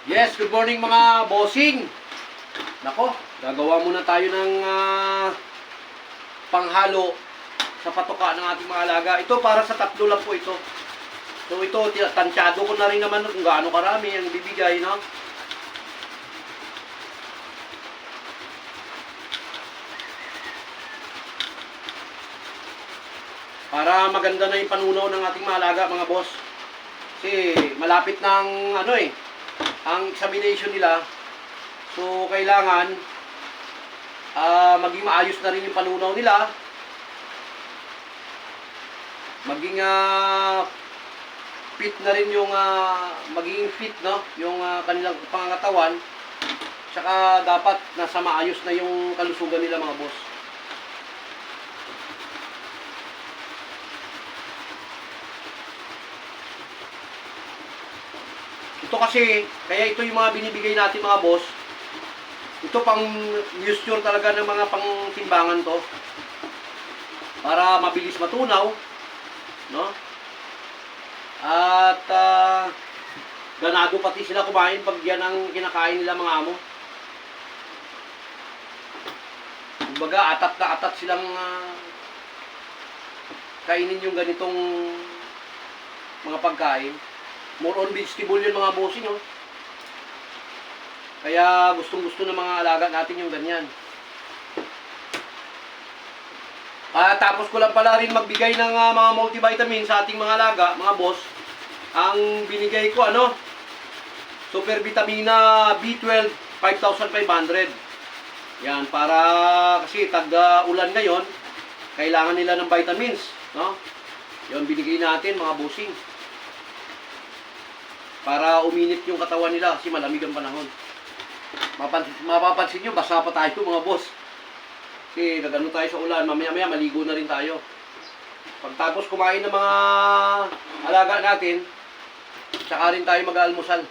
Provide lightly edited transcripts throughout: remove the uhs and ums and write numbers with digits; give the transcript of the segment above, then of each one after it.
Yes, good morning mga bossing. Nako, gagawa muna tayo ng panghalo sa patoka ng ating mga alaga. Ito para sa tatlo lang po ito. So ito, tansyado ko na rin naman kung gaano karami ang bibigay, no? Para maganda na yung panunaw ng ating mga alaga, mga boss. Kasi malapit ng ang examination nila. So kailangan maging maayos na rin yung panunaw nila. Maging fit na rin yung magiging fit, no? Yung kanilang pangangatawan. Tsaka dapat nasa maayos na yung kalusugan nila, mga boss. Ito kasi, kaya ito yung mga binibigay natin, mga boss. Ito pang mixture talaga ng mga pangtimbangan to. Para mabilis matunaw, no? At ganado pati sila kumain pag yan ang kinakain nila, mga amo. Kumbaga, atat na atat silang kainin yung ganitong mga pagkain. More on vegetable yun, mga bossing, no? Kaya gustong-gusto ng mga alaga natin yung ganyan. Tapos ko lang pala rin magbigay ng mga multivitamin sa ating mga alaga, mga boss. Ang binigay ko, Super Vitamina B12 5,500. Yan, para kasi tag-ulan ngayon, kailangan nila ng vitamins, no? Yan binigay natin, mga bossing. Para uminit yung katawan nila kasi malamig ang panahon. Mapapansin nyo, basa pa tayo, mga boss. Kasi nagano tayo sa ulan, mamaya-maya maligo na rin tayo. Pagtapos kumain ng mga alaga natin, tsaka rin tayo mag-aalmusal.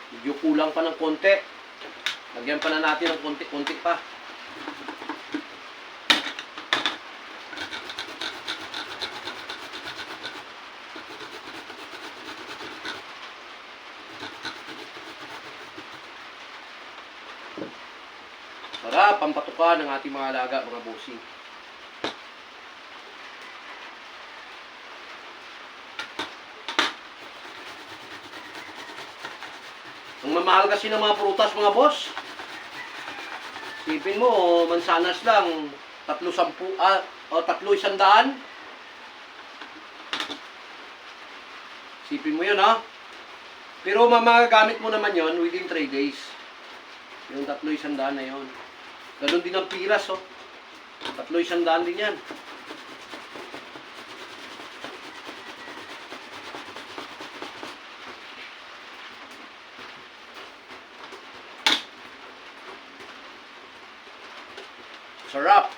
Medyo kulang pa ng konti. Lagyan pa na natin ng konti-konti pa. Sarap ang patuka ng ating mga alaga, mga bossing. Ang mamahal kasi ng mga prutas, mga boss. Sipin mo, mansanas lang, 300. Sipin mo yun, ha? Pero magagamit mo naman yon within 3 days. Yung 300 na yon. Ganun din ang piras, 300 din yan. Sarap.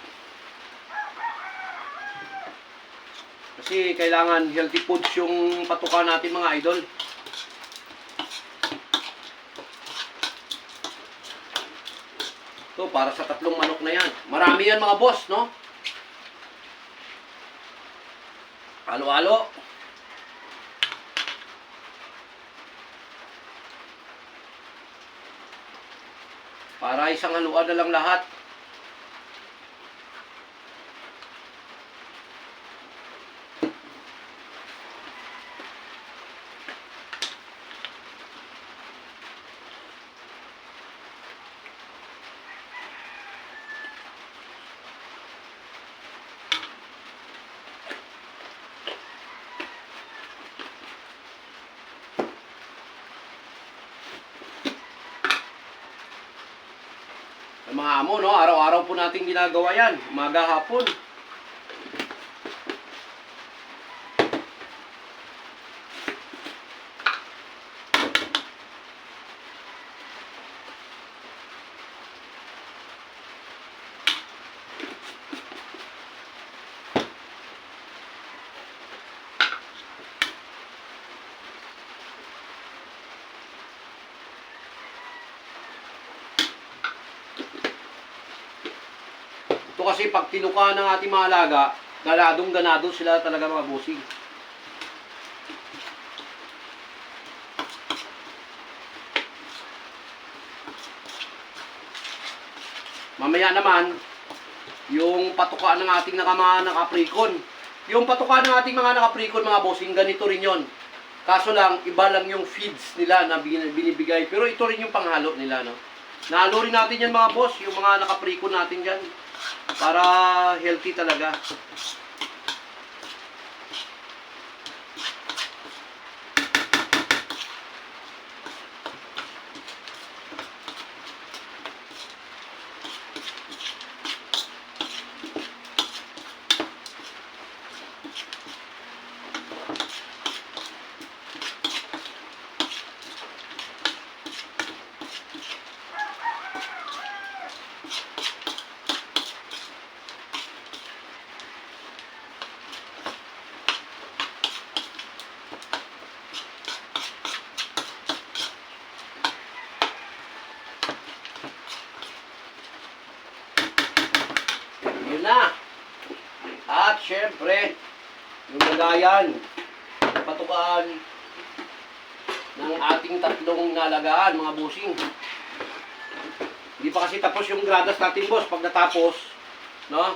Kasi kailangan healthy foods yung patuka natin, mga idol. Ito, para sa 3 manok na yan. Marami yan, mga boss, no? Halo-halo. Para isang haluan na lang lahat. Mga amo, no? Araw-araw po natin ginagawa yan. Umaga, hapon. kasi pag tinuka ng ating mga alaga, ganadong-ganado sila talaga mga bossing. Mamaya naman, yung patuka ng ating mga nakaprikon. Yung patuka ng ating mga nakaprikon, mga bossing, ganito rin yon. Kaso lang, iba lang yung feeds nila na binibigay. Pero ito rin yung panghalo nila, no? Nahalo rin natin yan, mga boss, yung mga nakaprikon natin dyan. Para healthy talaga. Yun na. At syempre, yung lagayan, patukaan ng ating tatlong nalagaan, mga bossing. Hindi pa kasi tapos yung gradas natin, boss. Pag natapos, no?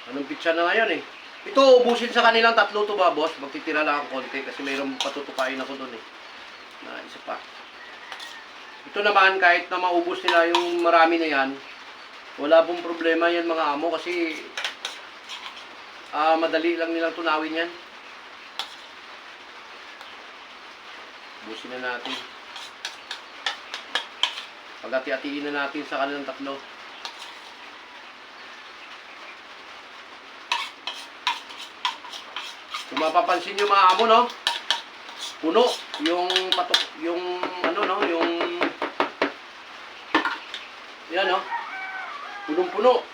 Anong pitsa na ngayon eh? Ito, ubusin sa kanilang tatlo to ba, boss? Magtitira lang ako konti kasi mayroong patutukain ako doon eh. Na isa pa. Ito naman, kahit na maubos nila yung marami na yan, wala pong problema yan mga amo kasi madali lang nilang tunawin yan. Ubusin na natin. Pagati-atiin na natin sa kanilang tatlo. Kung mapapansin nyo mga amo, no? Puno yung patok, yung ano, no? Yung yan, no? Punong-puno.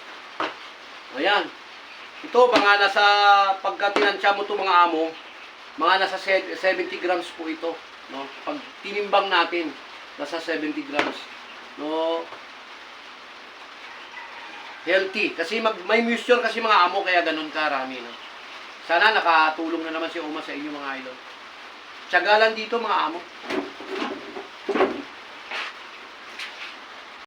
Ayan. Ito, mga nasa, pagka tinansya mo ito mga amo, mga nasa 70 grams po ito, no? Pag tinimbang natin, nasa 70 grams. No? Healthy. Kasi may moisture kasi mga amo, kaya ganun karami, no? Sana nakatulong na naman si Oma sa inyo mga idol. Tiyaga lang dito mga amo.